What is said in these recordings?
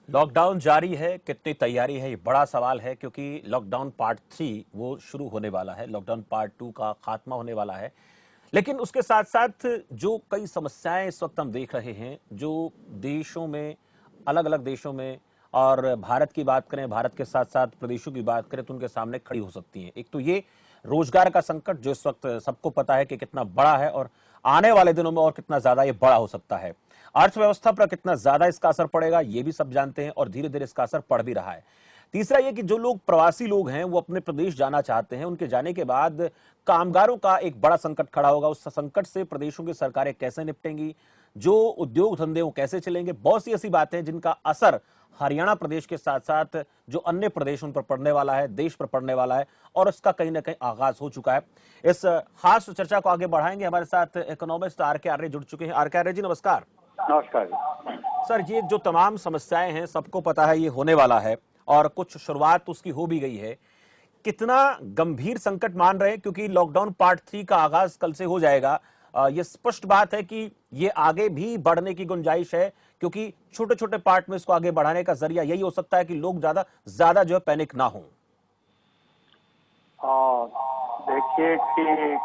Lockdown जारी है, कितनी तैयारी है ये बड़ा सवाल है क्योंकि लॉकडाउन पार्ट 3 वो शुरू होने वाला है, लॉकडाउन पार्ट 2 का खात्मा होने वाला है। लेकिन उसके साथ साथ जो कई समस्याएं इस वक्त हम देख रहे हैं, जो देशों में, अलग अलग देशों में, और भारत की बात करें, भारत के साथ साथ प्रदेशों की बात करें तो उनके सामने खड़ी हो सकती हैं। एक तो ये रोजगार का संकट जो इस वक्त सबको पता है कि कितना बड़ा है, और आने वाले दिनों में और कितना ज्यादा ये बड़ा हो सकता है। अर्थव्यवस्था पर कितना ज्यादा इसका असर पड़ेगा ये भी सब जानते हैं, और धीरे धीरे इसका असर पड़ भी रहा है। तीसरा ये कि जो लोग प्रवासी लोग हैं वो अपने प्रदेश जाना चाहते हैं, उनके जाने के बाद कामगारों का एक बड़ा संकट खड़ा होगा। उस संकट से प्रदेशों की सरकारें कैसे निपटेंगी, जो उद्योग धंधे वो कैसे चलेंगे, बहुत सी ऐसी बातें हैं जिनका असर हरियाणा प्रदेश के साथ साथ जो अन्य प्रदेश उन पर पड़ने वाला है, देश पर पड़ने वाला है, और उसका कहीं ना कहीं आगाज हो चुका है। इस खास चर्चा को आगे बढ़ाएंगे। हमारे साथ इकोनॉमिस्ट आर के आर्य जुड़ चुके हैं। आर के आर्य जी, नमस्कार। नमस्कार जी। सर, ये जो तमाम समस्याएं हैं सबको पता है ये होने वाला है, और कुछ शुरुआत उसकी हो भी गई है। कितना गंभीर संकट मान रहे हैं, क्योंकि लॉकडाउन पार्ट 3 का आगाज कल से हो जाएगा। ये स्पष्ट बात है कि ये आगे भी बढ़ने की गुंजाइश है, क्योंकि छोटे छोटे पार्ट में इसको आगे बढ़ाने का जरिया यही हो सकता है कि लोग ज्यादा ज्यादा जो है पैनिक ना हो। देखिए कि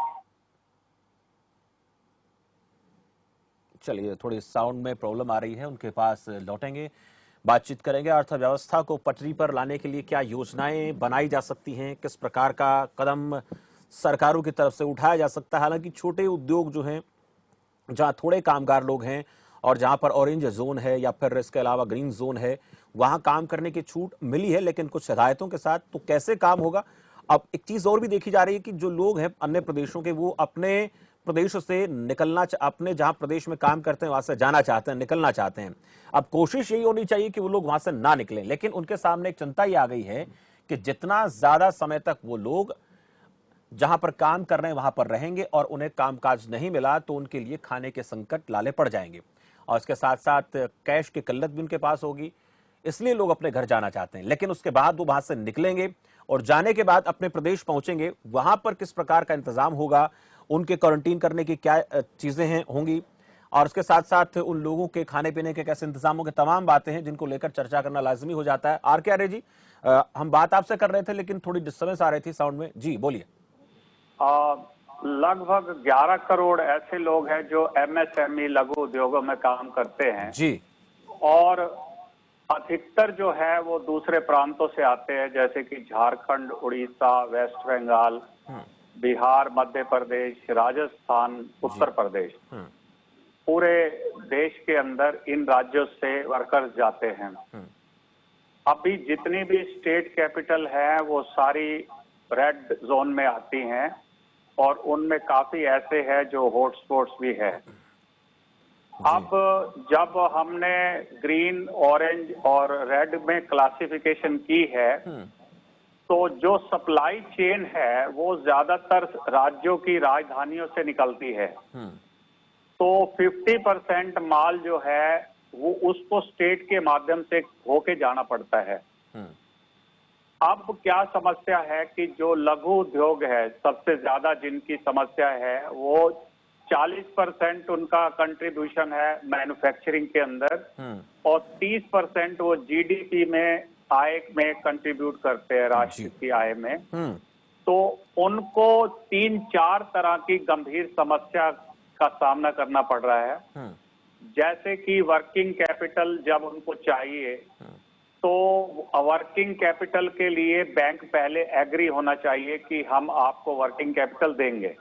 चलिए, थोड़ी साउंड में प्रॉब्लम आ रही है, उनके पास लौटेंगे, बातचीत करेंगे। अर्थव्यवस्था को पटरी पर लाने के लिए क्या योजनाएं बनाई जा सकती हैं, किस प्रकार का कदम सरकारों की तरफ से उठाया जा सकता है। हालांकि छोटे उद्योग जो हैं, जहां थोड़े कामगार लोग हैं और जहां पर ऑरेंज जोन है या फिर इसके अलावा ग्रीन जोन है, वहां काम करने की छूट मिली है, लेकिन कुछ हिदायतों के साथ। तो कैसे काम होगा। अब एक चीज और भी देखी जा रही है कि जो लोग हैं अन्य प्रदेशों के, वो अपने प्रदेश से निकलना, अपने जहां प्रदेश में काम करते हैं वहां से जाना चाहते हैं, निकलना चाहते हैं। अब कोशिश यही होनी चाहिए कि वो लोग वहां से ना निकलें, लेकिन उनके सामने एक चिंता ही आ गई है कि जितना ज्यादा समय तक वो लोग जहां पर काम कर रहे हैं वहां पर रहेंगे और उन्हें कामकाज नहीं मिला तो उनके लिए खाने के संकट लाले पड़ जाएंगे, और इसके साथ साथ कैश की किल्लत भी उनके पास होगी। इसलिए लोग अपने घर जाना चाहते हैं, लेकिन उसके बाद वो वहां से निकलेंगे और जाने के बाद अपने प्रदेश पहुंचेंगे, वहां पर किस प्रकार का इंतजाम होगा, उनके क्वारंटीन करने की क्या चीजें हैं होंगी, और उसके साथ साथ उन लोगों के खाने पीने के कैसे इंतजाम होंगे, तमाम बातें हैं जिनको लेकर चर्चा करना लाजमी हो जाता है। आर के आर्य जी, हम बात आपसे कर रहे थे लेकिन थोड़ी डिस्टर्बेंस आ रही थी साउंड में। जी बोलिए। लगभग 11 करोड़ ऐसे लोग हैं जो एमएसएमई लघु उद्योगों में काम करते हैं जी। और अधिकतर जो है वो दूसरे प्रांतों से आते हैं, जैसे कि झारखंड, उड़ीसा, वेस्ट बंगाल, बिहार, मध्य प्रदेश, राजस्थान, उत्तर प्रदेश। पूरे देश के अंदर इन राज्यों से वर्कर्स जाते हैं। अभी जितनी भी स्टेट कैपिटल है वो सारी रेड जोन में आती हैं, और उनमें काफी ऐसे हैं जो हॉटस्पॉट्स भी है। अब जब हमने ग्रीन, ऑरेंज और रेड में क्लासिफिकेशन की है, तो जो सप्लाई चेन है वो ज्यादातर राज्यों की राजधानियों से निकलती है। तो 50% माल जो है वो उसको स्टेट के माध्यम से होके जाना पड़ता है। अब क्या समस्या है कि जो लघु उद्योग है, सबसे ज्यादा जिनकी समस्या है, वो 40% उनका कंट्रीब्यूशन है मैन्युफैक्चरिंग के अंदर, और 30% वो जीडीपी में, आय में कंट्रीब्यूट करते हैं, राष्ट्र की आय में। तो उनको 3-4 तरह की गंभीर समस्या का सामना करना पड़ रहा है। जैसे कि वर्किंग कैपिटल जब उनको चाहिए, तो वर्किंग कैपिटल के लिए बैंक पहले एग्री होना चाहिए कि हम आपको वर्किंग कैपिटल देंगे।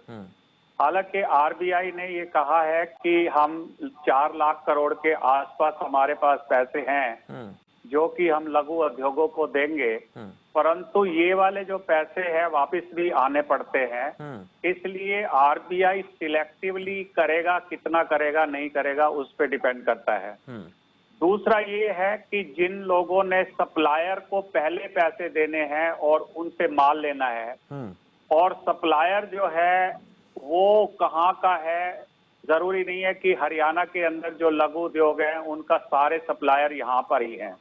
हालांकि आरबीआई ने ये कहा है कि हम 4 लाख करोड़ के आसपास हमारे पास पैसे हैं जो कि हम लघु उद्योगों को देंगे, परंतु ये वाले जो पैसे हैं वापस भी आने पड़ते हैं। इसलिए आरबीआई सिलेक्टिवली करेगा, कितना करेगा नहीं करेगा उस पर डिपेंड करता है। दूसरा ये है कि जिन लोगों ने सप्लायर को पहले पैसे देने हैं और उनसे माल लेना है, और सप्लायर जो है वो कहाँ का है, जरूरी नहीं है कि हरियाणा के अंदर जो लघु उद्योग है उनका सारे सप्लायर यहाँ पर ही हैं,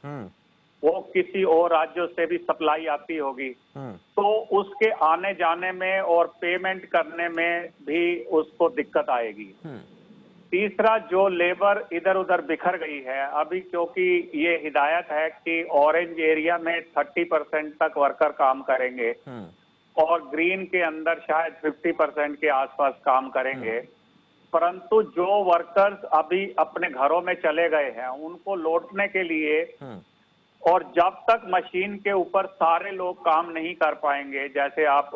वो किसी और राज्यों से भी सप्लाई आती होगी, तो उसके आने जाने में और पेमेंट करने में भी उसको दिक्कत आएगी। तीसरा, जो लेबर इधर उधर बिखर गई है अभी, क्योंकि ये हिदायत है कि ऑरेंज एरिया में 30% तक वर्कर काम करेंगे और ग्रीन के अंदर शायद 50% के आसपास काम करेंगे, परंतु जो वर्कर्स अभी अपने घरों में चले गए हैं उनको लौटने के लिए, और जब तक मशीन के ऊपर सारे लोग काम नहीं कर पाएंगे, जैसे आप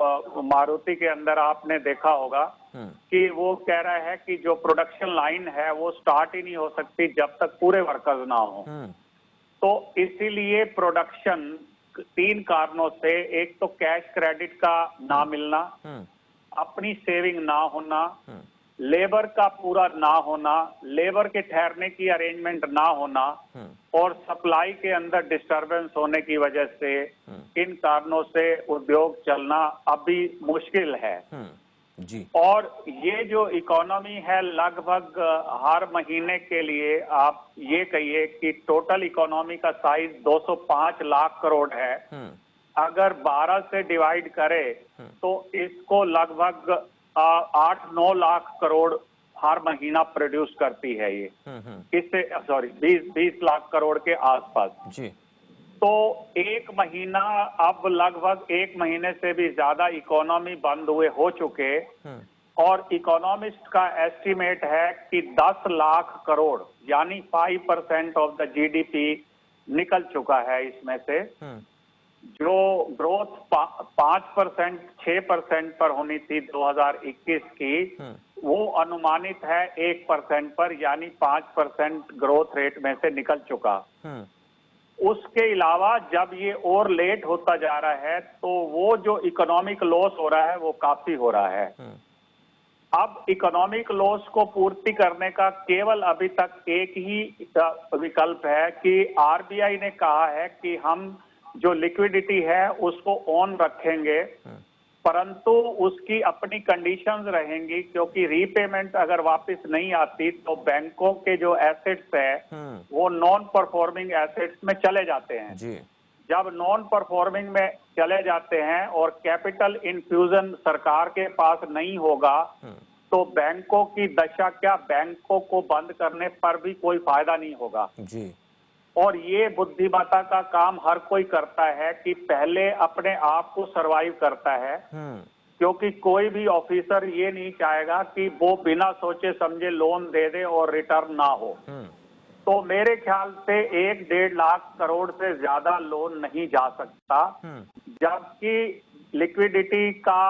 मारुति के अंदर आपने देखा होगा कि वो कह रहा है कि जो प्रोडक्शन लाइन है वो स्टार्ट ही नहीं हो सकती जब तक पूरे वर्कर्स ना हो। तो इसीलिए प्रोडक्शन 3 कारणों से, एक तो कैश क्रेडिट का ना मिलना, अपनी सेविंग ना होना, लेबर का पूरा ना होना, लेबर के ठहरने की अरेंजमेंट ना होना और सप्लाई के अंदर डिस्टरबेंस होने की वजह से इन कारणों से उद्योग चलना अभी मुश्किल है। जी। और ये जो इकोनॉमी है, लगभग हर महीने के लिए आप ये कहिए कि टोटल इकोनॉमी का साइज 205 लाख करोड़ है। अगर 12 से डिवाइड करें तो इसको लगभग 8-9 लाख करोड़ हर महीना प्रोड्यूस करती है ये। इससे 20 लाख करोड़ के आसपास जी। तो एक महीना, अब लगभग 1 महीने से भी ज्यादा इकोनॉमी बंद हुए हो चुके, और इकोनॉमिस्ट का एस्टिमेट है कि 10 लाख करोड़ यानी 5% ऑफ द जीडीपी निकल चुका है इसमें से। जो ग्रोथ 5%, 6% पर होनी थी 2021 की, वो अनुमानित है 1% पर, यानी 5% ग्रोथ रेट में से निकल चुका। उसके अलावा जब ये और लेट होता जा रहा है तो वो जो इकोनॉमिक लॉस हो रहा है वो काफी हो रहा है। अब इकोनॉमिक लॉस को पूर्ति करने का केवल अभी तक एक ही विकल्प है कि आरबीआई ने कहा है कि हम जो लिक्विडिटी है उसको ऑन रखेंगे, परंतु उसकी अपनी कंडीशंस रहेंगी, क्योंकि रीपेमेंट अगर वापस नहीं आती तो बैंकों के जो एसेट्स है वो नॉन परफॉर्मिंग एसेट्स में चले जाते हैं जी। जब नॉन परफॉर्मिंग में चले जाते हैं और कैपिटल इन्फ्यूजन सरकार के पास नहीं होगा तो बैंकों की दशा क्या, बैंकों को बंद करने पर भी कोई फायदा नहीं होगा जी। और ये बुद्धिमत्ता का काम हर कोई करता है कि पहले अपने आप को सरवाइव करता है, क्योंकि कोई भी ऑफिसर ये नहीं चाहेगा कि वो बिना सोचे समझे लोन दे दे और रिटर्न ना हो। तो मेरे ख्याल से 1-1.5 लाख करोड़ से ज्यादा लोन नहीं जा सकता, जबकि लिक्विडिटी का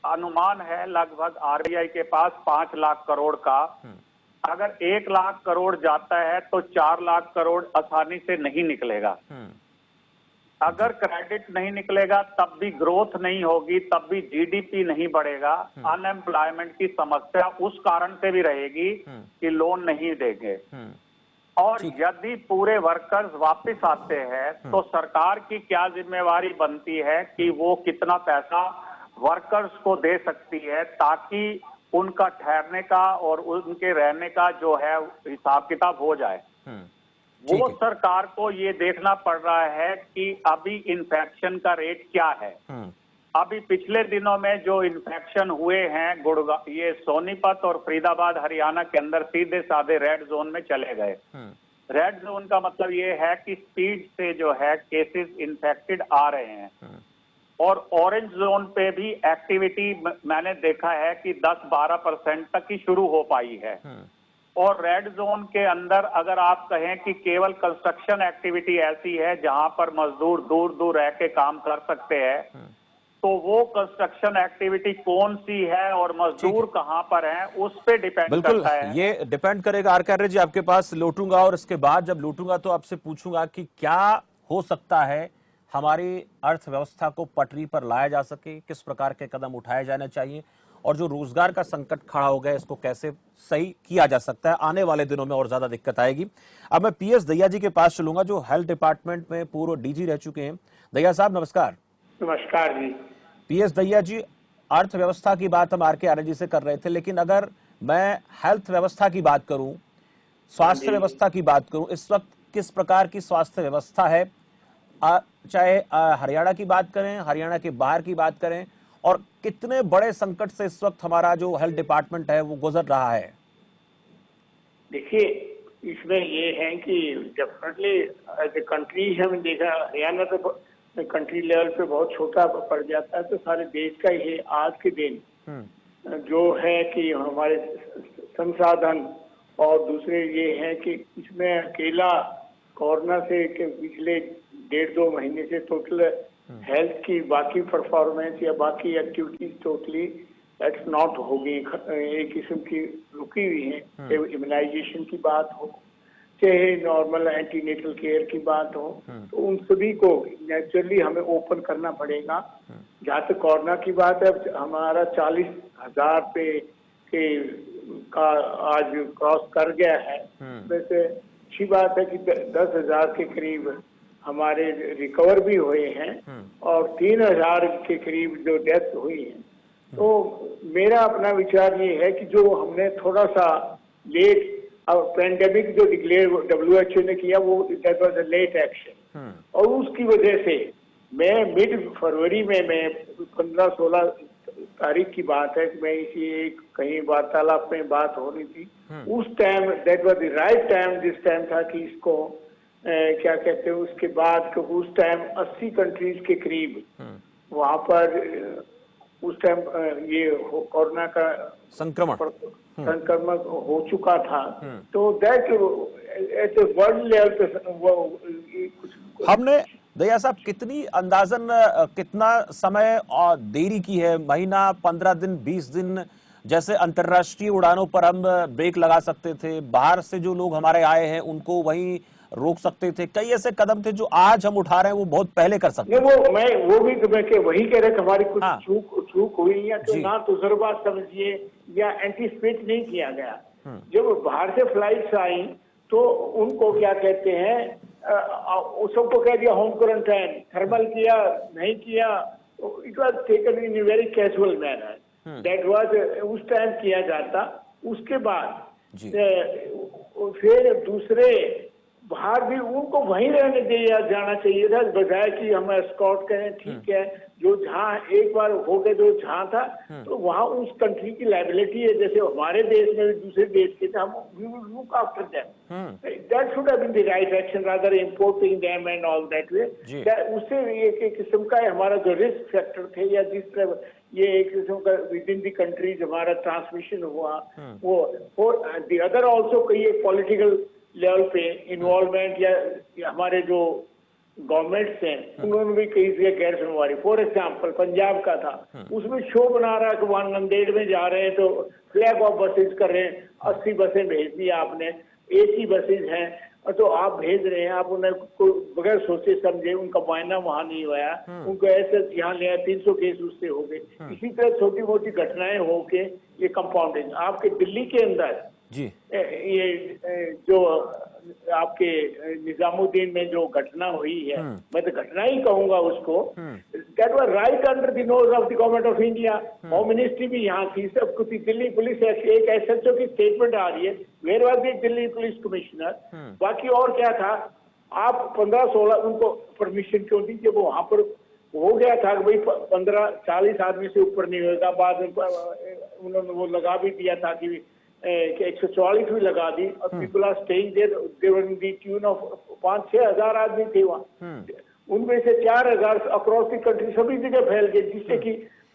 अनुमान है लगभग आरबीआई के पास 5 लाख करोड़ का। अगर 1 लाख करोड़ जाता है तो 4 लाख करोड़ आसानी से नहीं निकलेगा। अगर क्रेडिट नहीं निकलेगा तब भी ग्रोथ नहीं होगी, तब भी जीडीपी नहीं बढ़ेगा, अनएम्प्लॉयमेंट की समस्या उस कारण से भी रहेगी कि लोन नहीं देंगे। और यदि पूरे वर्कर्स वापस आते हैं तो सरकार की क्या जिम्मेवारी बनती है कि वो कितना पैसा वर्कर्स को दे सकती है ताकि उनका ठहरने का और उनके रहने का जो है हिसाब किताब हो जाए। वो सरकार को ये देखना पड़ रहा है कि अभी इन्फेक्शन का रेट क्या है। अभी पिछले दिनों में जो इन्फेक्शन हुए हैं गुड़गांव, ये सोनीपत और फरीदाबाद हरियाणा के अंदर सीधे साधे रेड जोन में चले गए। रेड जोन का मतलब ये है कि स्पीड से जो है केसेस इन्फेक्टेड आ रहे हैं, और ऑरेंज जोन पे भी एक्टिविटी मैंने देखा है कि 10-12% तक ही शुरू हो पाई है। और रेड जोन के अंदर अगर आप कहें कि केवल कंस्ट्रक्शन एक्टिविटी ऐसी है जहां पर मजदूर दूर दूर रह के काम कर सकते हैं, तो वो कंस्ट्रक्शन एक्टिविटी कौन सी है और मजदूर कहां पर हैं उस पे डिपेंड करता है। ये डिपेंड करेगा। आर्य जी आपके पास लौटूंगा और इसके बाद जब लौटूंगा तो आपसे पूछूंगा कि क्या हो सकता है हमारी अर्थव्यवस्था को पटरी पर लाया जा सके, किस प्रकार के कदम उठाए जाने चाहिए, और जो रोजगार का संकट खड़ा हो गया इसको कैसे सही किया जा सकता है। आने वाले दिनों में और ज्यादा दिक्कत आएगी। अब मैं पीएस दहिया जी के पास चलूंगा जो हेल्थ डिपार्टमेंट में पूर्व डीजी रह चुके हैं। दहिया साहब नमस्कार। नमस्कार जी। पीएस दहिया जी, अर्थव्यवस्था की बात हम आरके आर्य जी से कर रहे थे, लेकिन अगर मैं हेल्थ व्यवस्था की बात करूं, स्वास्थ्य व्यवस्था की बात करूं, इस वक्त किस प्रकार की स्वास्थ्य व्यवस्था है, चाहे हरियाणा की बात करें, हरियाणा के बाहर की बात करें, और कितने बड़े संकट से इस वक्त हमारा जो हेल्थ डिपार्टमेंट है वो गुजर रहा है? देखिए, इसमें ये है कि डेफिनेटली एज ए कंट्री हमने देखा, हरियाणा तो कंट्री लेवल पे बहुत छोटा पड़ जाता है, तो सारे देश का ये आज के दिन जो है कि हमारे संसाधन, और दूसरे ये है कि इसमें अकेला कोरोना से के पिछले 1.5-2 महीने से टोटल हेल्थ की बाकी परफॉर्मेंस या बाकी एक्टिविटीज टोटली दैट्स नॉट हो गई, एक किस्म की रुकी हुई है। चाहे इम्यूनाइजेशन की बात हो, चाहे नॉर्मल एंटीनेटल केयर की बात हो, तो उन सभी को नेचुरली हमें ओपन करना पड़ेगा। जहाँ तक कोरोना की बात है, हमारा 40,000 पे के का आज क्रॉस कर गया है। वैसे अच्छी बात है कि 10,000 के करीब हमारे रिकवर भी हुए हैं और 3,000 के करीब जो डेथ हुई है। तो मेरा अपना विचार ये है कि जो हमने थोड़ा सा लेट पेंडेमिक जो डिक्लेयर WHO ने किया, वो that was a late action, और उसकी वजह से मैं मिड फरवरी में, मैं 15-16 तारीख की बात है कि मैं इसी एक कहीं वार्तालाप में बात हो रही थी, उस time that was the right time, जिस टाइम था कि इसको क्या कहते हैं, उसके बाद उस टाइम 80 कंट्रीज के करीब वहां पर उस टाइम ये कोरोना का संक्रमण हो चुका था। तो दैट एट वर्ल्ड लेवल पे कुछ हमने दया साहब कितनी अंदाजन कितना समय और देरी की है, महीना, 15 दिन, 20 दिन? जैसे अंतर्राष्ट्रीय उड़ानों पर हम ब्रेक लगा सकते थे, बाहर से जो लोग हमारे आए हैं उनको वहीं रोक सकते थे, कई ऐसे कदम थे जो आज हम उठा रहे हैं वो बहुत पहले कर सकते थे। वो भी वही कह रहे हमारी कुछ चूक हुई, या तो ना तजुर्बा समझिए या एंटीसिपेट नहीं किया गया। जब बाहर से फ्लाइट्स आई तो उनको क्या कहते हैं, सबको कह दिया होम क्वारंटाइन, थर्मल किया नहीं किया, it was taken in a very casual manner, that was उस टाइम किया जाता। उसके बाद फिर दूसरे बाहर भी उनको वहीं रहने दिया जाना चाहिए था, बजाय कि हम एस्कॉर्ट करें। ठीक है, जो जहाँ एक बार हो गए, जो जहाँ था तो वहाँ उस कंट्री की लायबिलिटी है, जैसे हमारे देश में भी दूसरे देश के थे, हम we will look after them, that should have been the right action rather importing them and all that way. उससे एक किस्म का हमारा जो रिस्क फैक्टर थे, या जिस तरह ये एक किस्म का विद इन द कंट्रीज हमारा ट्रांसमिशन हुआ, वो द अदर ऑल्सो कई एक पॉलिटिकल लेवल पे इन्वॉल्वमेंट, या हमारे जो गवर्नमेंट्स हैं उन्होंने भी कई जगह गैर जिम्मेवारी। फॉर एग्जाम्पल पंजाब का था, उसमें शो बना रहा है कि वहां नंदेड़ में जा रहे हैं तो फ्लैग ऑफ बसेज कर रहे हैं, 80 बसें भेज दी आपने, AC बसेज हैं, तो आप भेज रहे हैं, आप उन्हें बगैर सोचे समझे, उनका मुआयना वहां नहीं हुआ, उनको ऐसे यहाँ ले 300 केस उससे हो गए। इसी तरह छोटी मोटी घटनाएं हो के ये कंपाउंडिंग आपके दिल्ली के अंदर जी, ये जो आपके निजामुद्दीन में जो घटना हुई है, मैं तो घटना ही कहूंगा उसको, that was right under the nose of the government of India. Home ministry भी यहाँ थी, सब कुछ। दिल्ली पुलिस एक SHO की स्टेटमेंट आ रही है, where was the Delhi police commissioner, बाकी और क्या था? आप 15-16 उनको परमिशन क्यों दी जब वहां पर हो गया था कि भाई 15-40 आदमी से ऊपर नहीं होगा। बाद में उन्होंने वो लगा भी दिया था कि 144 भी लगा दी, और people are staying there in the tune of 5-6 हजार आदमी थे वहाँ, उनमें से 4,000 अक्रॉस द कंट्री सभी जगह फैल गए, जिससे कि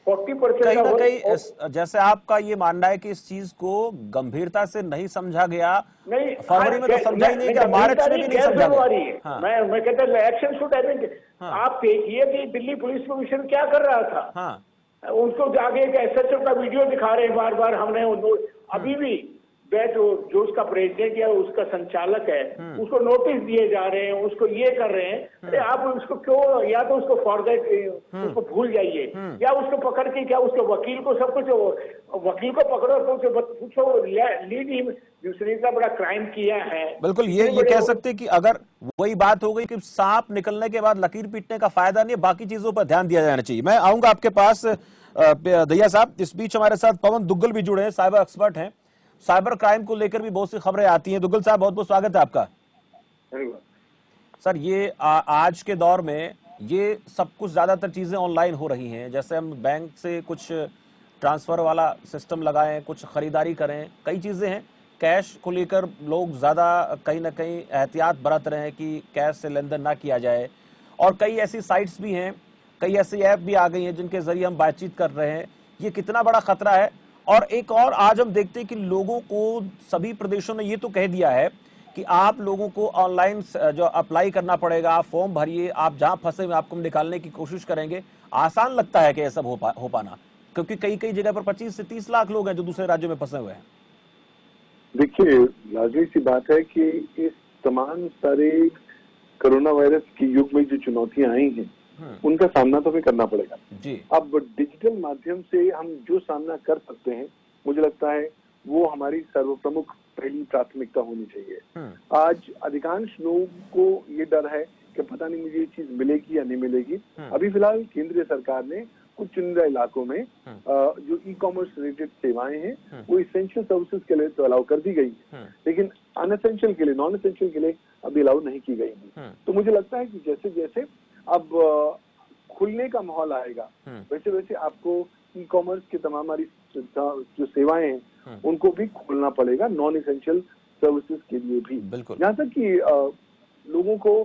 40% कहीं ना कहीं जैसे आपका ये मानना है कि इस चीज को गंभीरता से नहीं समझा गया। नहीं, फरवरी में तो समझा ही नहीं, मार्च में भी नहीं समझा गया। मैं कहता हूँ एक्शन शुड हैव बीन। आप देखिए कि दिल्ली पुलिस कमिश्नर क्या कर रहा था, उनको जाके एक SHO का वीडियो दिखा रहे हैं बार बार। हमने अभी भी जो उसका प्रेसिडेंट या उसका संचालक है उसको नोटिस दिए जा रहे हैं, उसको ये कर रहे हैं। अरे आप उसको क्यों, या तो उसको फॉरगेट, उसको भूल जाइए, या उसको पकड़ के क्या उसके वकील को सब कुछ, वकील को पकड़ो तो उसे पूछो, लीड हिम, दूसरे का बड़ा क्राइम किया है। बिल्कुल, ये कह सकते हैं कि अगर वही बात हो गई कि सांप निकलने के बाद लकीर पीटने का फायदा नहीं है, बाकी चीजों पर ध्यान दिया जाना चाहिए। मैं आऊंगा आपके पास दहिया साहब। इस बीच हमारे साथ पवन दुग्गल भी जुड़े हैं, साइबर एक्सपर्ट हैं, साइबर क्राइम को लेकर भी बहुत सी खबरें आती हैं। दुग्गल साहब, बहुत बहुत स्वागत है आपका। सर, ये आज के दौर में ये सब कुछ ज्यादातर चीजें ऑनलाइन हो रही हैं, जैसे हम बैंक से कुछ ट्रांसफर वाला सिस्टम लगाएं, कुछ खरीदारी करें, कई चीजें हैं, कैश को लेकर लोग ज्यादा कहीं ना कहीं एहतियात बरत रहे हैं कि कैश से लेन देन ना किया जाए, और कई ऐसी साइट्स भी हैं, कई ऐसी ऐप भी आ गई हैं जिनके जरिए हम बातचीत कर रहे हैं। ये कितना बड़ा खतरा है? और एक और आज हम देखते हैं कि लोगों को सभी प्रदेशों ने ये तो कह दिया है कि आप लोगों को ऑनलाइन जो अप्लाई करना पड़ेगा, आप फॉर्म भरिए, आप जहां फंसे हुए आपको हम निकालने की कोशिश करेंगे। आसान लगता है कि यह सब हो पाना, क्योंकि कई कई जगह पर 25 से 30 लाख लोग हैं जो दूसरे राज्यों में फंसे हुए हैं। देखिए, लाजमी सी बात है कि इस तमाम सारे कोरोना वायरस के युग में जो चुनौतियां आई हैं उनका सामना तो हमें करना पड़ेगा जी। अब डिजिटल माध्यम से हम जो सामना कर सकते हैं, मुझे लगता है वो हमारी सर्वप्रमुख पहली प्राथमिकता होनी चाहिए। आज अधिकांश लोगों को ये डर है कि पता नहीं मुझे ये चीज मिलेगी या नहीं मिलेगी। अभी फिलहाल केंद्रीय सरकार ने कुछ चुनिंदा इलाकों में जो ई कॉमर्स रिलेटेड सेवाएं हैं वो इसेंशियल सर्विसेज के लिए तो अलाउ कर दी गई, लेकिन अनएसेंशियल के लिए, नॉन एसेंशियल के लिए अभी अलाउ नहीं की गई। तो मुझे लगता है कि जैसे जैसे अब खुलने का माहौल आएगा वैसे वैसे आपको ई कॉमर्स के तमाम हमारी जो सेवाएं हैं उनको भी खोलना पड़ेगा, नॉन एसेंशियल सर्विसेज के लिए भी। जहाँ तक कि लोगों को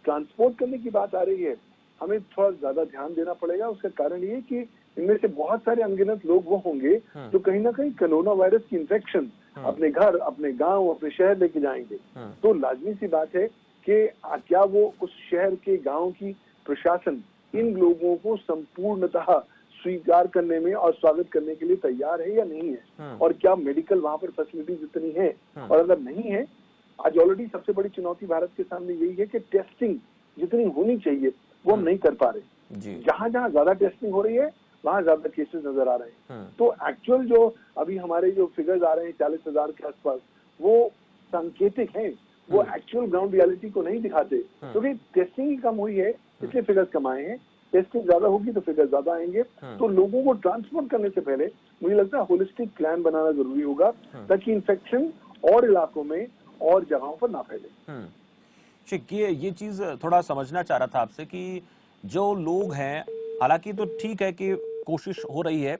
ट्रांसपोर्ट करने की बात आ रही है, हमें थोड़ा ज्यादा ध्यान देना पड़ेगा। उसका कारण ये कि इनमें से बहुत सारे अनगिनत लोग वो होंगे जो कहीं ना कहीं कोरोना वायरस की इन्फेक्शन अपने घर, अपने गांव, अपने शहर लेके जाएंगे। तो लाजमी सी बात है कि क्या वो उस शहर के गांव की प्रशासन इन लोगों को संपूर्णतः स्वीकार करने में और स्वागत करने के लिए तैयार है या नहीं है, और क्या मेडिकल वहां पर फैसिलिटीज इतनी है, और अगर नहीं है, आज ऑलरेडी सबसे बड़ी चुनौती भारत के सामने यही है कि टेस्टिंग जितनी होनी चाहिए वो हम नहीं कर पा रहे। जहां जहां ज्यादा टेस्टिंग हो रही है वहां ज्यादा केसेस नजर आ रहे हैं। तो एक्चुअल जो अभी हमारे जो फिगर्स आ रहे हैं 40,000 के आसपास, वो सांकेतिक हैं, वो एक्चुअल ग्राउंड रियलिटी को नहीं दिखाते, क्योंकि टेस्टिंग ही कम हुई है इसलिए फिगर्स कम आए हैं। टेस्टिंग ज्यादा होगी तो फिगर्स ज्यादा आएंगे। तो लोगों को ट्रांसपोर्ट करने से पहले मुझे लगता है होलिस्टिक प्लान बनाना जरूरी होगा ताकि इन्फेक्शन और इलाकों में और जगहों पर ना फैले। ठीक, ये चीज थोड़ा समझना चाह रहा था आपसे कि जो लोग हैं, हालांकि तो ठीक है कि कोशिश हो रही है,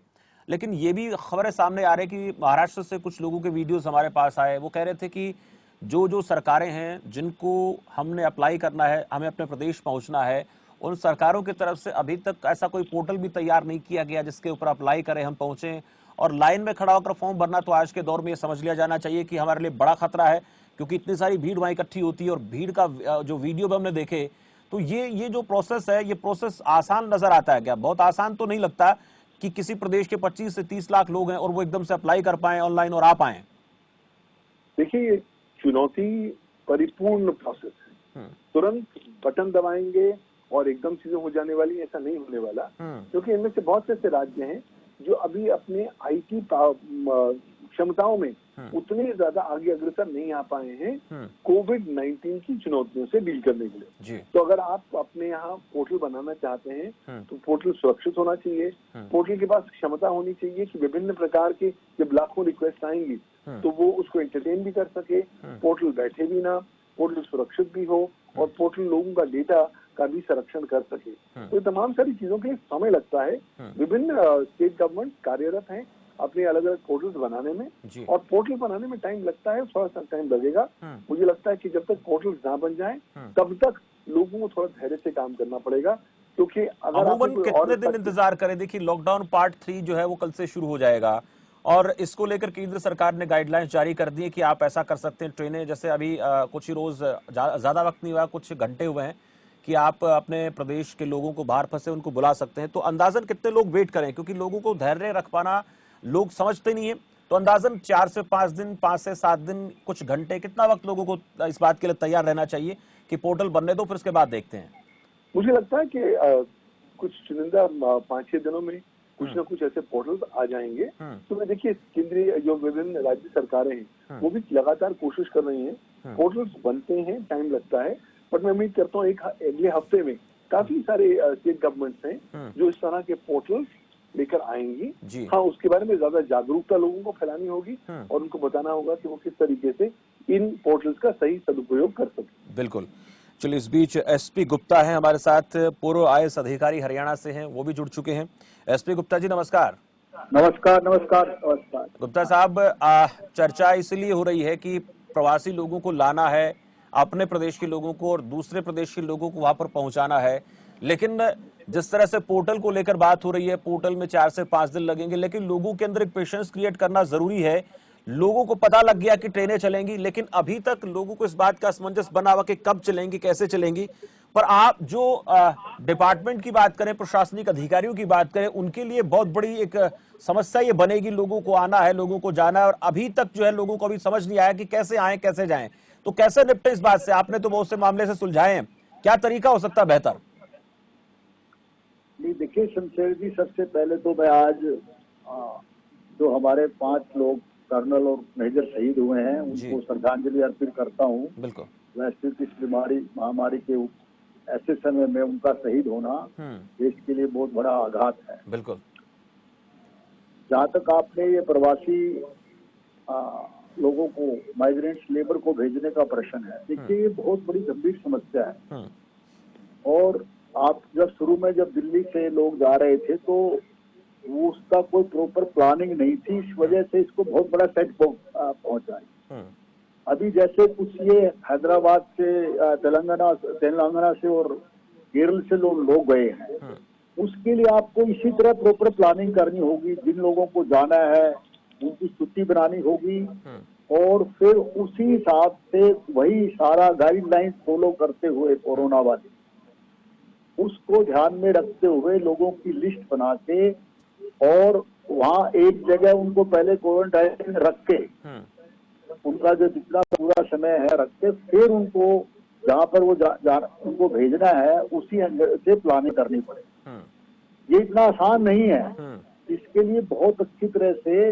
लेकिन ये भी खबरें सामने आ रही कि महाराष्ट्र से कुछ लोगों के वीडियोस हमारे पास आए, वो कह रहे थे कि जो सरकारें हैं जिनको हमने अप्लाई करना है, हमें अपने प्रदेश पहुंचना है, उन सरकारों की तरफ से अभी तक ऐसा कोई पोर्टल भी तैयार नहीं किया गया जिसके ऊपर अप्लाई करें, हम पहुंचे। और लाइन में खड़ा होकर फॉर्म भरना तो आज के दौर में ये समझ लिया जाना चाहिए कि हमारे लिए बड़ा खतरा है, क्योंकि इतनी सारी भीड़ वहां इकट्ठी होती है, और भीड़ का जो वीडियो भी हमने देखे, तो ये जो प्रोसेस है, ये प्रोसेस आसान नजर आता है क्या? बहुत आसान तो नहीं लगता कि किसी प्रदेश के 25 से 30 लाख लोग हैं और वो एकदम से अप्लाई कर पाए ऑनलाइन और आ पाए। देखिए, ये चुनौती परिपूर्ण प्रोसेस है। तुरंत बटन दबाएंगे और एकदम चीजें हो जाने वाली, ऐसा नहीं होने वाला, क्योंकि इनमें से बहुत से ऐसे राज्य हैं जो अभी अपने आईटी क्षमताओं में उतने ज्यादा आगे अग्रसर नहीं आ पाए हैं कोविड-19 की चुनौतियों से डील करने के लिए। तो अगर आप अपने यहाँ पोर्टल बनाना चाहते हैं तो पोर्टल सुरक्षित होना चाहिए, पोर्टल के पास क्षमता होनी चाहिए कि विभिन्न प्रकार के जब लाखों रिक्वेस्ट आएंगी तो वो उसको एंटरटेन भी कर सके, पोर्टल बैठे भी ना, पोर्टल सुरक्षित भी हो, और पोर्टल लोगों का डेटा का भी संरक्षण कर सके। तो तमाम सारी चीजों के लिए समय लगता है। विभिन्न स्टेट गवर्नमेंट कार्यरत हैं अपने अलग अलग पोर्टल्स बनाने में, और पोर्टल बनाने में टाइम लगता है, थोड़ा सा टाइम लगेगा। मुझे लगता है कि जब तक पोर्टल्स ना बन जाएं तब तक लोगों को थोड़ा धैर्य से काम करना पड़ेगा, क्योंकि अगर आप कितने दिन इंतजार करें? देखिए, लॉकडाउन पार्ट 3 जो है वो कल से शुरू हो जाएगा, और इसको लेकर केंद्र सरकार ने गाइडलाइंस जारी कर दी है कि आप ऐसा कर सकते हैं। ट्रेनें जैसे अभी कुछ ही रोज, ज्यादा वक्त नहीं हुआ, कुछ घंटे हुए हैं कि आप अपने प्रदेश के लोगों को बाहर फंसे उनको बुला सकते हैं। तो अंदाजन कितने लोग वेट करें? क्योंकि लोगों को धैर्य रख पाना लोग समझते नहीं है, तो अंदाजन 4 से 5 दिन, 5 से 7 दिन, कुछ घंटे, कितना वक्त लोगों को इस बात के लिए तैयार रहना चाहिए कि पोर्टल बनने दो, फिर उसके बाद देखते हैं? मुझे लगता है कि कुछ चुनिंदा 5-6 दिनों में कुछ ना कुछ ऐसे पोर्टल्स आ जाएंगे। तो मैं देखिए, केंद्रीय जो विभिन्न राज्य सरकारें हैं वो भी लगातार कोशिश कर रही हैं। पोर्टल्स बनते हैं, टाइम लगता है, बट मैं उम्मीद करता हूँ अगले हफ्ते में काफी सारे स्टेट गवर्नमेंट्स हैं जो इस तरह के पोर्टल्स लेकर आएंगी। हाँ, उसके बारे में ज्यादा जागरूकता लोगों को फैलानी होगी और उनको बताना होगा कि वो किस तरीके से इन पोर्टल्स का सही सदुपयोग कर सके। बिल्कुल। चलिए, इस बीच एसपी गुप्ता हैं हमारे साथ, पूर्व आईएएस अधिकारी हरियाणा से हैं, वो भी जुड़ चुके हैं। एसपी गुप्ता जी, नमस्कार। नमस्कार। नमस्कार। नमस्कार। गुप्ता साहब, चर्चा इसलिए हो रही है कि प्रवासी लोगों को लाना है, अपने प्रदेश के लोगों को और दूसरे प्रदेश के लोगों को वहां पर पहुंचाना है, लेकिन जिस तरह से पोर्टल को लेकर बात हो रही है, पोर्टल में 4 से 5 दिन लगेंगे, लेकिन लोगों के अंदर एक पेशेंस क्रिएट करना जरूरी है। लोगों को पता लग गया कि ट्रेनें चलेंगी, लेकिन अभी तक लोगों को इस बात का असमंजस बना हुआ कि कब चलेंगी, कैसे चलेंगी। पर आप जो डिपार्टमेंट की बात करें, प्रशासनिक अधिकारियों की बात करें, उनके लिए बहुत बड़ी एक समस्या ये बनेगी। लोगों को आना है, लोगों को जाना है, और अभी तक जो है लोगों को अभी समझ नहीं आया कि कैसे आए, कैसे जाएं। तो कैसे निपटे इस बात से? आपने तो बहुत से मामले से सुलझाए हैं, क्या तरीका हो सकता है बेहतर? नहीं, देखिए शमशेर जी, सबसे पहले तो मैं आज जो हमारे 5 लोग कर्नल और मेजर शहीद हुए हैं उनको श्रद्धांजलि अर्पित करता हूँ। बिल्कुल। वैश्विक इस महामारी के ऐसे समय में उनका शहीद होना देश के लिए बहुत बड़ा आघात है। बिल्कुल। जहाँ तक आपने ये प्रवासी लोगों को, माइग्रेंट्स लेबर को भेजने का प्रश्न है, देखिए ये बहुत बड़ी गंभीर समस्या है। और आप जब दिल्ली से लोग जा रहे थे तो उसका कोई प्रॉपर प्लानिंग नहीं थी, इस वजह से इसको बहुत बड़ा सेट पहुंचा है। अभी जैसे कुछ ये हैदराबाद से, तेलंगाना से और केरल से लोग गए हैं, उसके लिए आपको इसी तरह प्रॉपर प्लानिंग करनी होगी। जिन लोगों को जाना है उनकी छुट्टी बनानी होगी और फिर उसी हिसाब से वही सारा गाइडलाइंस फॉलो करते हुए कोरोना वाली, उसको ध्यान में रखते हुए लोगों की लिस्ट बना के और वहाँ एक जगह उनको पहले क्वारंटाइन में रख के उनका जो जितना पूरा समय है रख के फिर उनको जहाँ पर वो उनको भेजना है उसी अंदर से प्लानिंग करनी पड़ेगी। ये इतना आसान नहीं है, इसके लिए बहुत अच्छी तरह से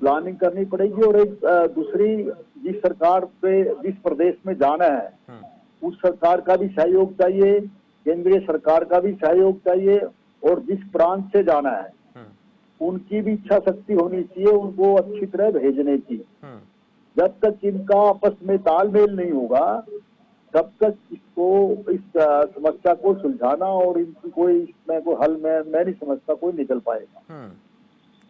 प्लानिंग करनी पड़ेगी। और एक दूसरी, जिस सरकार पे जिस प्रदेश में जाना है उस सरकार का भी सहयोग चाहिए, केंद्रीय सरकार का भी सहयोग चाहिए, और जिस प्रांत से जाना है उनकी भी इच्छा शक्ति होनी चाहिए उनको अच्छी तरह भेजने की। जब तक इनका आपस में तालमेल नहीं होगा तब तक इस समस्या को सुलझाना और इनकी कोई इसमें कोई हल मैं नहीं समझता कोई निकल पाएगा।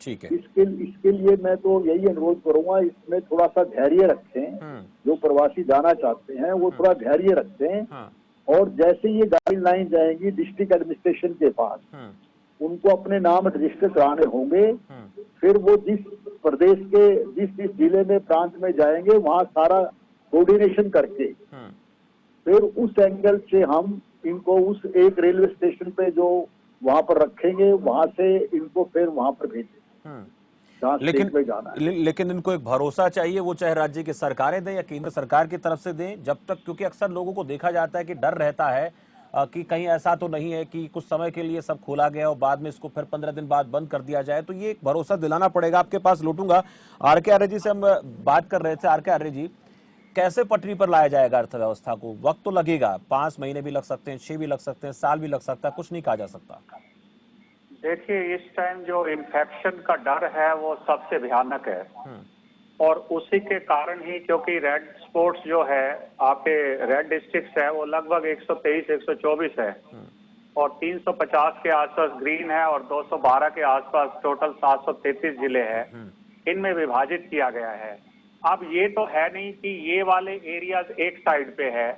ठीक है। इसके लिए मैं तो यही अनुरोध करूंगा, इसमें थोड़ा सा धैर्य रखें। जो प्रवासी जाना चाहते हैं वो थोड़ा धैर्य रखें और जैसे ये गाइडलाइन जाएंगी डिस्ट्रिक्ट एडमिनिस्ट्रेशन के पास, उनको अपने नाम रजिस्टर कराने होंगे। फिर वो जिस प्रदेश के जिस जिले में प्रांत में जाएंगे वहाँ सारा कोऑर्डिनेशन करके फिर उस एंगल से हम इनको उस एक रेलवे स्टेशन पे जो वहाँ पर रखेंगे वहाँ से इनको फिर वहाँ पर भेजेंगे। लेकिन इनको एक भरोसा चाहिए, वो चाहे राज्य की सरकारें दें या केंद्र सरकार की तरफ से दें। जब तक, क्योंकि अक्सर लोगों को देखा जाता है कि डर रहता है कि कहीं ऐसा तो नहीं है कि कुछ समय के लिए सब खोला गया और बाद में इसको फिर 15 दिन बाद बंद कर दिया जाए। तो ये एक भरोसा दिलाना पड़ेगा। आपके पास लौटूंगा। आर.के. आर्य जी से हम बात कर रहे थे। आर.के. आर्य जी, कैसे पटरी पर लाया जाएगा अर्थव्यवस्था को? वक्त तो लगेगा, 5 महीने भी लग सकते हैं, 6 भी लग सकते हैं, साल भी लग सकता है, कुछ नहीं कहा जा सकता। देखिए, इस टाइम जो इन्फेक्शन का डर है वो सबसे भयानक है और उसी के कारण ही, क्योंकि रेड स्पॉट्स जो है आपके रेड डिस्ट्रिक्ट्स है वो लगभग 123-124 है और 350 के आसपास ग्रीन है और 212 के आसपास टोटल 733 जिले हैं। इनमें विभाजित किया गया है। अब ये तो है नहीं कि ये वाले एरियाज एक साइड पे है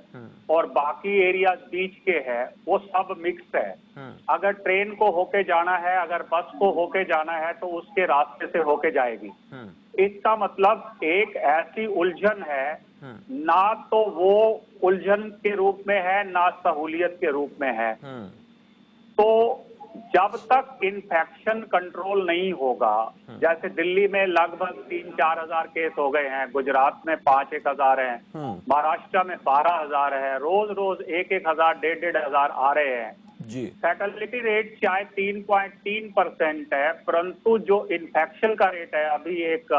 और बाकी एरियाज बीच के है, वो सब मिक्स है। अगर ट्रेन को होके जाना है, अगर बस को होके जाना है तो उसके रास्ते से होके जाएगी। इसका मतलब एक ऐसी उलझन है, ना तो वो उलझन के रूप में है ना सहूलियत के रूप में है। तो जब तक इन्फेक्शन कंट्रोल नहीं होगा, जैसे दिल्ली में लगभग 3-4 हजार केस हो गए हैं, गुजरात में 5-1 हजार हैं, महाराष्ट्र में 12 हजार है, रोज 1-1 हजार 1.5 हजार आ रहे हैं जी। फैटलिटी रेट चाहे 3.3% है, परंतु जो इन्फेक्शन का रेट है, अभी एक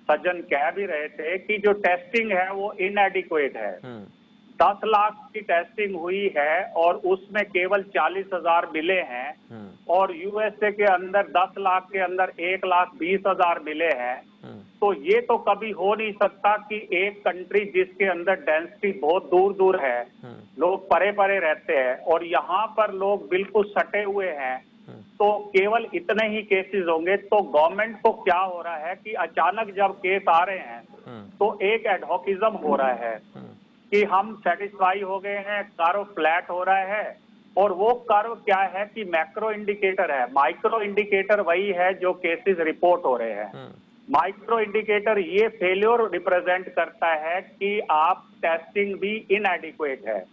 सज्जन कह भी रहे थे कि जो टेस्टिंग है वो इनएडिक्वेट है। 10 लाख की टेस्टिंग हुई है और उसमें केवल 40,000 मिले हैं और यूएसए के अंदर 10 लाख के अंदर 1,20,000 मिले हैं। तो ये तो कभी हो नहीं सकता कि एक कंट्री जिसके अंदर डेंसिटी बहुत दूर दूर है, लोग परे परे रहते हैं और यहाँ पर लोग बिल्कुल सटे हुए हैं, तो केवल इतने ही केसेस होंगे। तो गवर्नमेंट को क्या हो रहा है कि अचानक जब केस आ रहे हैं तो एक एडहॉकिज्म हो रहा है कि हम सेटिस्फाई हो गए हैं, कर्व फ्लैट हो रहा है। और वो कर्व क्या है कि मैक्रो इंडिकेटर है, माइक्रो इंडिकेटर वही है जो केसेस रिपोर्ट हो रहे हैं। माइक्रो इंडिकेटर ये फेल्योर रिप्रेजेंट करता है कि आप टेस्टिंग भी इनएडिक्वेट है।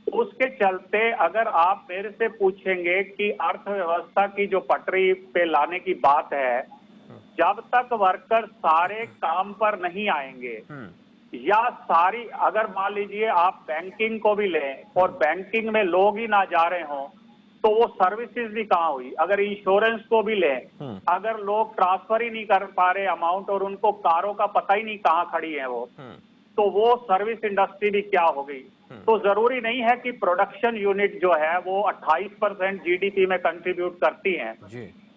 उसके चलते अगर आप मेरे से पूछेंगे कि अर्थव्यवस्था की जो पटरी पे लाने की बात है, जब तक वर्कर सारे काम पर नहीं आएंगे या सारी, अगर मान लीजिए आप बैंकिंग को भी लें और बैंकिंग में लोग ही ना जा रहे हों तो वो सर्विसेज भी कहाँ हुई। अगर इंश्योरेंस को भी लें, अगर लोग ट्रांसफर ही नहीं कर पा रहे अमाउंट और उनको कारों का पता ही नहीं कहाँ खड़ी है वो, तो वो सर्विस इंडस्ट्री भी क्या हो गई। तो जरूरी नहीं है कि प्रोडक्शन यूनिट जो है वो 28% जीडीपी में कंट्रीब्यूट करती हैं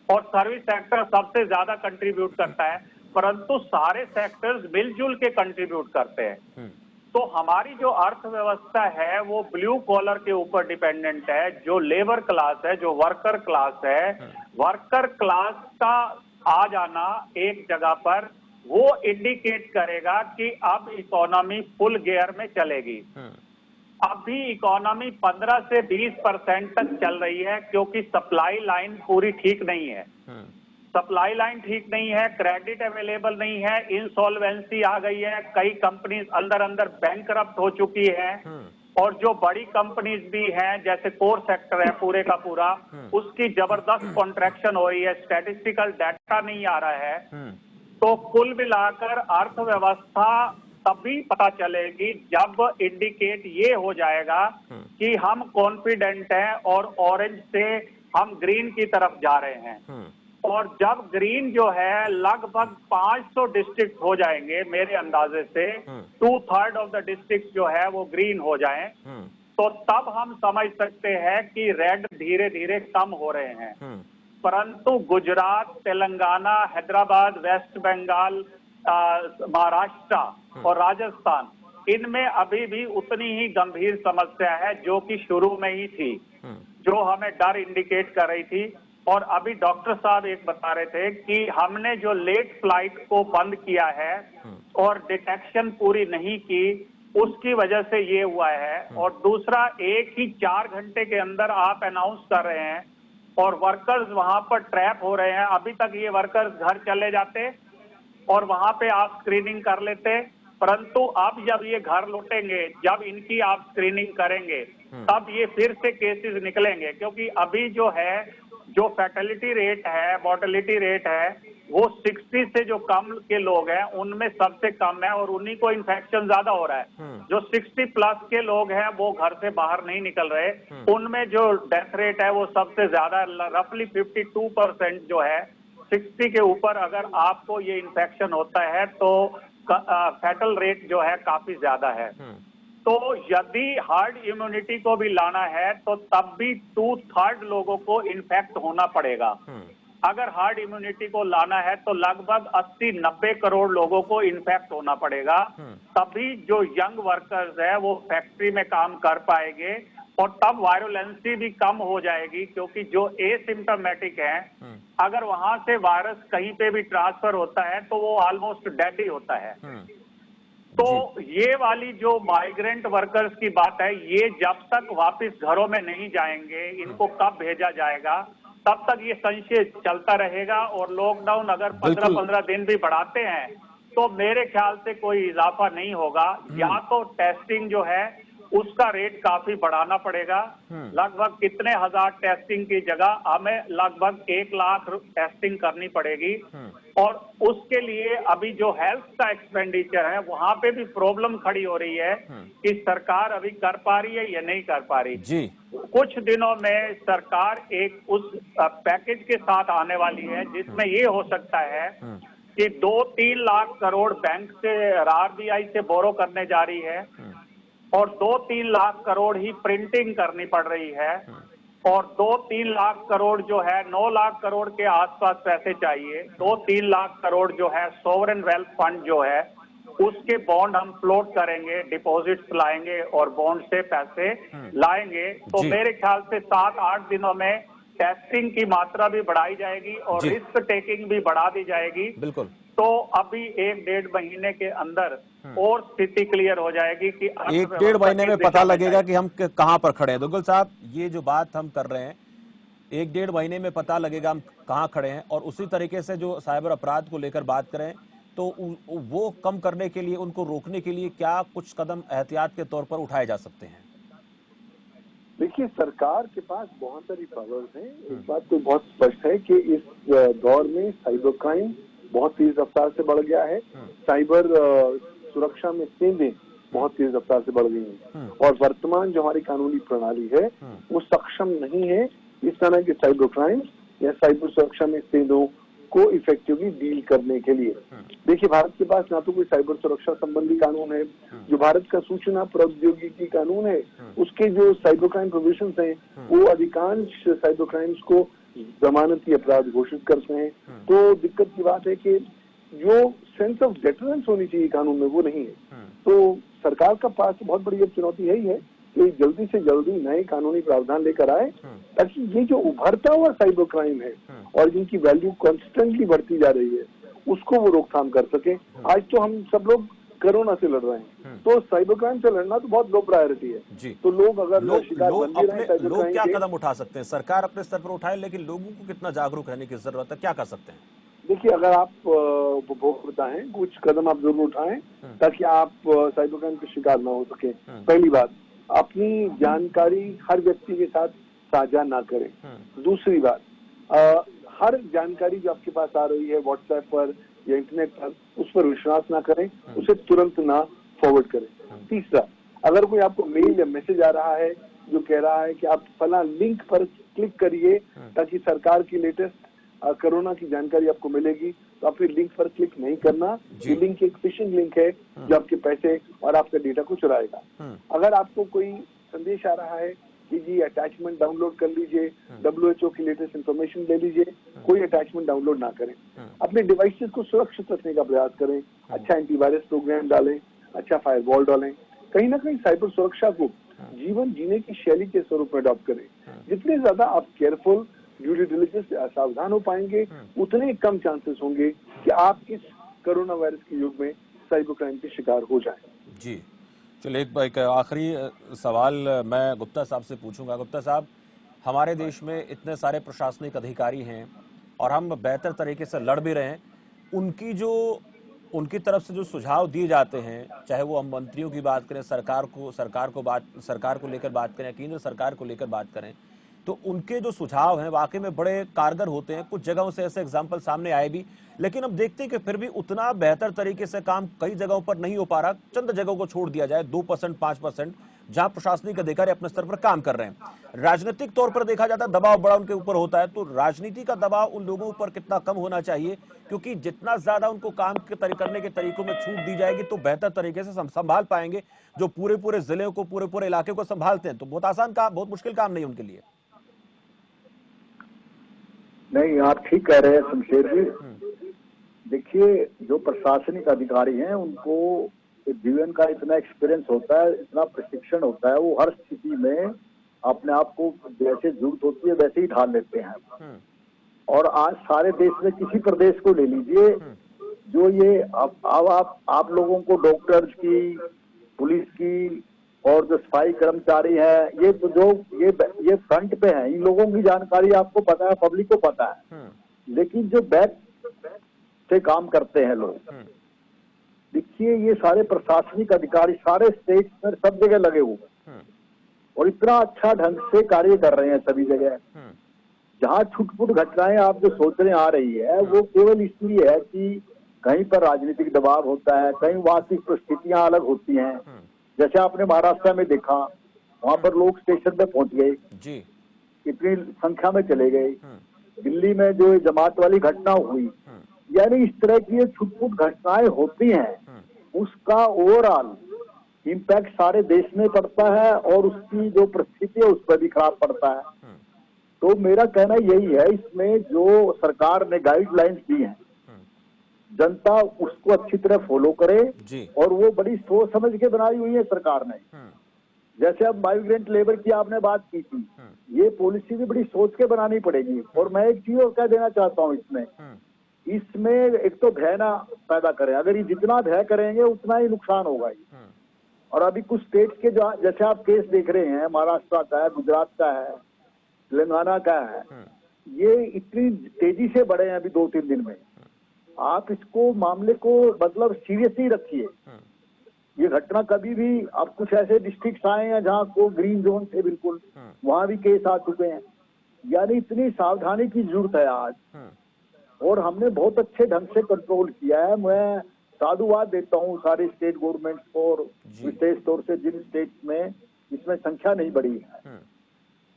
और सर्विस सेक्टर सबसे ज्यादा कंट्रीब्यूट करता है, परंतु सारे सेक्टर्स मिलजुल के कंट्रीब्यूट करते हैं। तो हमारी जो अर्थव्यवस्था है वो ब्लू कॉलर के ऊपर डिपेंडेंट है। जो लेबर क्लास है, जो वर्कर क्लास है, वर्कर क्लास का आ जाना एक जगह पर वो इंडिकेट करेगा कि अब इकोनॉमी फुल गियर में चलेगी। अभी इकोनॉमी 15 से 20% तक चल रही है क्योंकि सप्लाई लाइन पूरी ठीक नहीं है। सप्लाई लाइन ठीक नहीं है, क्रेडिट अवेलेबल नहीं है, इंसॉल्वेंसी आ गई है, कई कंपनीज अंदर अंदर बैंकरप्ट हो चुकी है। और जो बड़ी कंपनीज भी हैं जैसे कोर सेक्टर है पूरे का पूरा, उसकी जबरदस्त कॉन्ट्रैक्शन हो रही है, स्टैटिस्टिकल डाटा नहीं आ रहा है। तो कुल मिलाकर अर्थव्यवस्था तभी पता चलेगी जब इंडिकेट ये हो जाएगा कि हम कॉन्फिडेंट हैं और ऑरेंज से हम ग्रीन की तरफ जा रहे हैं। और जब ग्रीन जो है लगभग 500 डिस्ट्रिक्ट हो जाएंगे मेरे अंदाजे से, 2/3 ऑफ द डिस्ट्रिक्ट जो है वो ग्रीन हो जाएं, तो तब हम समझ सकते हैं कि रेड धीरे धीरे कम हो रहे हैं। परंतु गुजरात, तेलंगाना, हैदराबाद, वेस्ट बंगाल, महाराष्ट्र और राजस्थान, इनमें अभी भी उतनी ही गंभीर समस्या है जो कि शुरू में ही थी, जो हमें डर इंडिकेट कर रही थी। और अभी डॉक्टर साहब एक बता रहे थे कि हमने जो लेट फ्लाइट को बंद किया है और डिटेक्शन पूरी नहीं की, उसकी वजह से ये हुआ है। और दूसरा, एक ही 4 घंटे के अंदर आप अनाउंस कर रहे हैं और वर्कर्स वहां पर ट्रैप हो रहे हैं। अभी तक ये वर्कर्स घर चले जाते और वहां पे आप स्क्रीनिंग कर लेते, परंतु अब जब ये घर लौटेंगे, जब इनकी आप स्क्रीनिंग करेंगे, तब ये फिर से केसेस निकलेंगे। क्योंकि अभी जो है, जो फैटेलिटी रेट है, मॉर्टेलिटी रेट है, वो 60 से जो कम के लोग हैं उनमें सबसे कम है और उन्हीं को इन्फेक्शन ज्यादा हो रहा है। जो 60 प्लस के लोग हैं वो घर से बाहर नहीं निकल रहे, उनमें जो डेथ रेट है वो सबसे ज्यादा, रफली 52% जो है 60 के ऊपर अगर आपको ये इन्फेक्शन होता है तो फैटल रेट जो है काफी ज्यादा है। तो यदि हार्ड इम्यूनिटी को भी लाना है तो तब भी 2/3 लोगों को इन्फेक्ट होना पड़ेगा। अगर हार्ड इम्यूनिटी को लाना है तो लगभग 80-90 करोड़ लोगों को इन्फेक्ट होना पड़ेगा, तभी जो यंग वर्कर्स है वो फैक्ट्री में काम कर पाएंगे और तब वायरुलेंसी भी कम हो जाएगी। क्योंकि जो एसिम्प्टोमेटिक है, अगर वहां से वायरस कहीं पे भी ट्रांसफर होता है तो वो ऑलमोस्ट डेड ही होता है। तो ये वाली जो माइग्रेंट वर्कर्स की बात है, ये जब तक वापस घरों में नहीं जाएंगे, इनको कब भेजा जाएगा, तब तक ये संशय चलता रहेगा। और लॉकडाउन अगर 15-15 दिन भी बढ़ाते हैं तो मेरे ख्याल से कोई इजाफा नहीं होगा। या तो टेस्टिंग जो है उसका रेट काफी बढ़ाना पड़ेगा, लगभग कितने हजार टेस्टिंग की जगह हमें लगभग 1 लाख टेस्टिंग करनी पड़ेगी। और उसके लिए अभी जो हेल्थ का एक्सपेंडिचर है वहां पे भी प्रॉब्लम खड़ी हो रही है कि सरकार अभी कर पा रही है या नहीं कर पा रही जी। कुछ दिनों में सरकार एक उस पैकेज के साथ आने वाली है जिसमें ये हो सकता है कि 2-3 लाख करोड़ बैंक से, आरबीआई से बोरो करने जा रही है और 2-3 लाख करोड़ ही प्रिंटिंग करनी पड़ रही है और 2-3 लाख करोड़ जो है, 9 लाख करोड़ के आसपास पैसे चाहिए। 2-3 लाख करोड़ जो है सोवरेन वेल्थ फंड जो है उसके बॉन्ड हम फ्लोट करेंगे, डिपॉजिट्स लाएंगे और बॉन्ड से पैसे लाएंगे। तो मेरे ख्याल से 7-8 दिनों में टेस्टिंग की मात्रा भी बढ़ाई जाएगी और जी। रिस्क टेकिंग भी बढ़ा दी जाएगी। बिल्कुल। तो अभी 1-1.5 महीने के अंदर और स्थिति क्लियर हो जाएगी कि 1-1.5 महीने में पता लगेगा कि हम कहां पर खड़े हैं। दुग्गल साहब, ये जो बात हम कर रहे हैं, 1-1.5 महीने में पता लगेगा हम कहां खड़े हैं। और उसी तरीके से जो साइबर अपराध को लेकर बात करें तो वो कम करने के लिए, उनको रोकने के लिए क्या कुछ कदम एहतियात के तौर पर उठाए जा सकते हैं? देखिए, सरकार के पास बहुत सारी पावर्स हैं। एक बात तो बहुत स्पष्ट है कि इस दौर में साइबर क्राइम बहुत तेज रफ्तार से बढ़ गया है। साइबर सुरक्षा में सेंधें बहुत तेज रफ्तार से बढ़ गई हैं और वर्तमान जो हमारी कानूनी प्रणाली है वो सक्षम नहीं है इस तरह के साइबर क्राइम या साइबर सुरक्षा में सेंधों को इफेक्टिवली डील करने के लिए। देखिए, भारत के पास ना तो कोई साइबर सुरक्षा संबंधी कानून है, जो भारत का सूचना प्रौद्योगिकी कानून है उसके जो साइबर क्राइम प्रोविजंस हैं वो अधिकांश साइबर क्राइम्स को जमानती अपराध घोषित करते हैं। तो दिक्कत की बात है कि जो सेंस ऑफ डेटरेंस होनी चाहिए कानून में वो नहीं है। तो सरकार का पास बहुत बड़ी अब चुनौती है ही है कि जल्दी से जल्दी नए कानूनी प्रावधान लेकर आए ताकि ये जो उभरता हुआ साइबर क्राइम है और जिनकी वैल्यू कॉन्स्टेंटली बढ़ती जा रही है उसको वो रोकथाम कर सके। आज तो हम सब लोग कोरोना से लड़ रहे हैं, तो साइबर क्राइम से लड़ना तो बहुत लो प्रायोरिटी है जी। तो लोग अगर शिकार बन भी रहे हैं साइबर लोग क्राइम क्या के, कदम उठा सकते हैं? सरकार अपने स्तर पर उठाए, लेकिन लोगों को कितना जागरूक रहने की जरूरत है? क्या कर सकते हैं? देखिए, अगर आप उपभोक्ता हैं कुछ कदम आप जरूर उठाएं ताकि आप साइबर क्राइम के शिकार ना हो सके। पहली बात, अपनी जानकारी हर व्यक्ति के साथ साझा ना करें। दूसरी बात, हर जानकारी जो आपके पास आ रही है व्हाट्सएप पर या इंटरनेट पर उस पर विश्वास ना करें, उसे तुरंत ना फॉरवर्ड करें। तीसरा, अगर कोई आपको मेल या मैसेज आ रहा है जो कह रहा है कि आप फला लिंक पर क्लिक करिए ताकि सरकार की लेटेस्ट कोरोना की जानकारी आपको मिलेगी, तो आप फिर लिंक पर क्लिक नहीं करना। ये लिंक एक फिशिंग लिंक है जो आपके पैसे और आपके डेटा को चुराएगा। अगर आपको कोई संदेश आ रहा है कि जी अटैचमेंट डाउनलोड कर लीजिए, WHO की लेटेस्ट इंफॉर्मेशन ले लीजिए, कोई अटैचमेंट डाउनलोड ना करें। अपने डिवाइसेस को सुरक्षित रखने का प्रयास करें, अच्छा एंटीवायरस प्रोग्राम डालें, अच्छा फायरवॉल डालें। कहीं ना कहीं साइबर सुरक्षा को जीवन जीने की शैली के स्वरूप में अडॉप्ट करें। जितने ज्यादा आप केयरफुल, ड्यू डिलिजेंस से सावधान हो पाएंगे उतने कम चांसेस होंगे कि आप इस कोरोना वायरस के युग में साइबर क्राइम के शिकार हो जाएं। जी, चलिए एक आखिरी सवाल मैं गुप्ता साहब से पूछूंगा। गुप्ता साहब, हमारे देश में इतने सारे प्रशासनिक अधिकारी हैं और हम बेहतर तरीके से लड़ भी रहे हैं। उनकी तरफ से जो सुझाव दिए जाते हैं, चाहे वो हम मंत्रियों की बात करें, सरकार को लेकर बात करें, केंद्र सरकार को लेकर बात करें, तो उनके जो सुझाव हैं वाकई में बड़े कारगर होते हैं। कुछ जगहों से ऐसे एग्जाम्पल सामने आए भी, लेकिन अब देखते हैं कि फिर भी उतना बेहतर तरीके से काम कई जगहों पर नहीं हो पा रहा। चंद जगहों को छोड़ दिया जाए, 2%, 5%, जहां प्रशासनिक अधिकारी अपने स्तर पर काम कर रहे हैं। राजनीतिक तौर पर देखा जाता है दबाव बड़ा उनके ऊपर होता है, तो राजनीति का दबाव उन लोगों पर कितना कम होना चाहिए? क्योंकि जितना ज्यादा उनको काम करने के तरीकों में छूट दी जाएगी तो बेहतर तरीके से संभाल पाएंगे। जो पूरे जिले को, पूरे इलाके को संभालते हैं, तो बहुत आसान काम, बहुत मुश्किल काम नहीं उनके लिए। नहीं, आप ठीक कह रहे हैं शमशेर जी। देखिए, जो प्रशासनिक अधिकारी हैं उनको जीवन का इतना एक्सपीरियंस होता है, इतना प्रशिक्षण होता है, वो हर स्थिति में अपने आप को जैसे जरूरत होती है वैसे ही ढाल लेते हैं। और आज सारे देश में किसी प्रदेश को ले लीजिए, जो ये आप लोगों को डॉक्टर्स की, पुलिस की और जो सफाई कर्मचारी हैं, ये तो जो ये फ्रंट पे हैं, इन लोगों की जानकारी आपको पता है, पब्लिक को पता है। लेकिन जो बैक से काम करते हैं लोग, देखिए ये सारे प्रशासनिक अधिकारी सारे स्टेट पर सब जगह लगे हुए और इतना अच्छा ढंग से कार्य कर रहे हैं सभी जगह। जहाँ छुटपुट घटनाएं आप जो सोच रहे आ रही है वो केवल इसलिए है कि कहीं पर राजनीतिक दबाव होता है, कहीं वास्तविक परिस्थितियां अलग होती हैं। जैसे आपने महाराष्ट्र में देखा, वहां पर लोग स्टेशन पे पहुंच गए जी, इतनी संख्या में चले गए। दिल्ली में जो जमात वाली घटना हुई, यानी इस तरह की छुटपुट घटनाएं होती हैं, उसका ओवरऑल इम्पैक्ट सारे देश में पड़ता है और उसकी जो परिस्थिति है उस पर भी खराब पड़ता है। तो मेरा कहना यही है, इसमें जो सरकार ने गाइडलाइंस दी हैं, जनता उसको अच्छी तरह फॉलो करे जी। और वो बड़ी सोच समझ के बनाई हुई है सरकार ने। जैसे अब माइग्रेंट लेबर की आपने बात की थी, ये पॉलिसी भी बड़ी सोच के बनानी पड़ेगी। और मैं एक चीज और कह देना चाहता हूँ इसमें एक तो भय ना पैदा करें। अगर ये जितना भय करेंगे उतना ही नुकसान होगा। और अभी कुछ स्टेट के जो जैसे आप केस देख रहे हैं, महाराष्ट्र का है, गुजरात का है, तेलंगाना का है, ये इतनी तेजी से बढ़े हैं अभी 2-3 दिन में। आप इसको मामले को मतलब सीरियसली रखिए। ये घटना कभी भी, अब कुछ ऐसे डिस्ट्रिक्ट आए हैं जहाँ को ग्रीन जोन थे बिल्कुल, वहां भी केस आ चुके हैं। यानी इतनी सावधानी की जरूरत है आज, और हमने बहुत अच्छे ढंग से कंट्रोल किया है। मैं साधुवाद देता हूँ सारे स्टेट गवर्नमेंट को, और विशेष तौर से जिन स्टेट्स में इसमें संख्या नहीं बढ़ी है।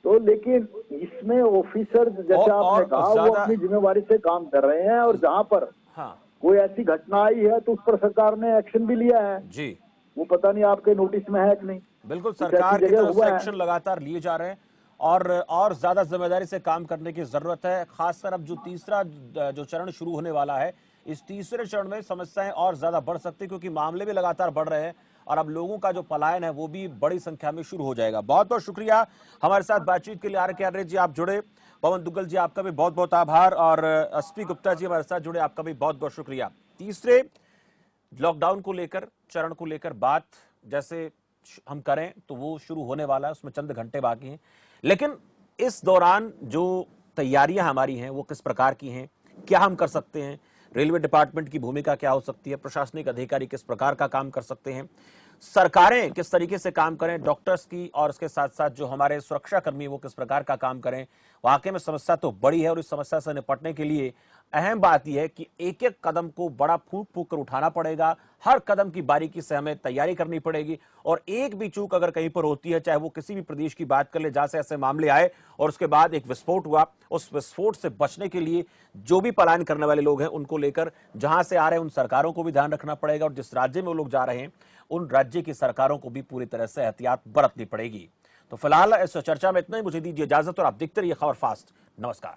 तो लेकिन इसमें ऑफिसर जैसे आपने कहा वो अपनी जिम्मेवारी से काम कर रहे हैं, और जहाँ पर कोई ऐसी घटना आई है तो उस पर सरकार ने एक्शन भी लिया है जी। वो पता नहीं आपके नोटिस में है कि नहीं। बिल्कुल, सरकार की तरफ से एक्शन लगातार लिए जा रहे हैं, और ज्यादा जिम्मेदारी से काम करने की जरूरत है। खासकर अब जो तीसरा जो चरण शुरू होने वाला है, इस तीसरे चरण में समस्याएं और ज्यादा बढ़ सकती है, क्योंकि मामले भी लगातार बढ़ रहे हैं और अब लोगों का जो पलायन है वो भी बड़ी संख्या में शुरू हो जाएगा। बहुत बहुत शुक्रिया हमारे साथ बातचीत के लिए आर के आर्य जी, आप जुड़े। पवन दुग्गल जी, आपका भी बहुत बहुत आभार, और एसपी गुप्ता जी हमारे साथ जुड़े, आपका भी बहुत बहुत शुक्रिया। तीसरे लॉकडाउन को लेकर, चरण को लेकर बात जैसे हम करें तो वो शुरू होने वाला है, उसमें चंद घंटे बाकी हैं, लेकिन इस दौरान जो तैयारियां हमारी हैं वो किस प्रकार की हैं, क्या हम कर सकते हैं, रेलवे डिपार्टमेंट की भूमिका क्या हो सकती है, प्रशासनिक अधिकारी किस प्रकार का काम कर सकते हैं, सरकारें किस तरीके से काम करें, डॉक्टर्स की और इसके साथ साथ जो हमारे सुरक्षा कर्मी वो किस प्रकार का काम करें। वाकई में समस्या तो बड़ी है, और इस समस्या से निपटने के लिए अहम बात यह है कि एक एक कदम को बड़ा फूंक फूंक कर उठाना पड़ेगा। हर कदम की बारीकी से हमें तैयारी करनी पड़ेगी, और एक भी चूक अगर कहीं पर होती है, चाहे वो किसी भी प्रदेश की बात कर ले जहां से ऐसे मामले आए और उसके बाद एक विस्फोट हुआ, उस विस्फोट से बचने के लिए जो भी पलायन करने वाले लोग हैं उनको लेकर जहां से आ रहे हैं उन सरकारों को भी ध्यान रखना पड़ेगा, और जिस राज्य में वो लोग जा रहे हैं उन राज्य की सरकारों को भी पूरी तरह से एहतियात बरतनी पड़ेगी। तो फिलहाल इस चर्चा में इतना ही, मुझे दीजिए इजाजत और आप देखते रहिए खबर फास्ट। नमस्कार।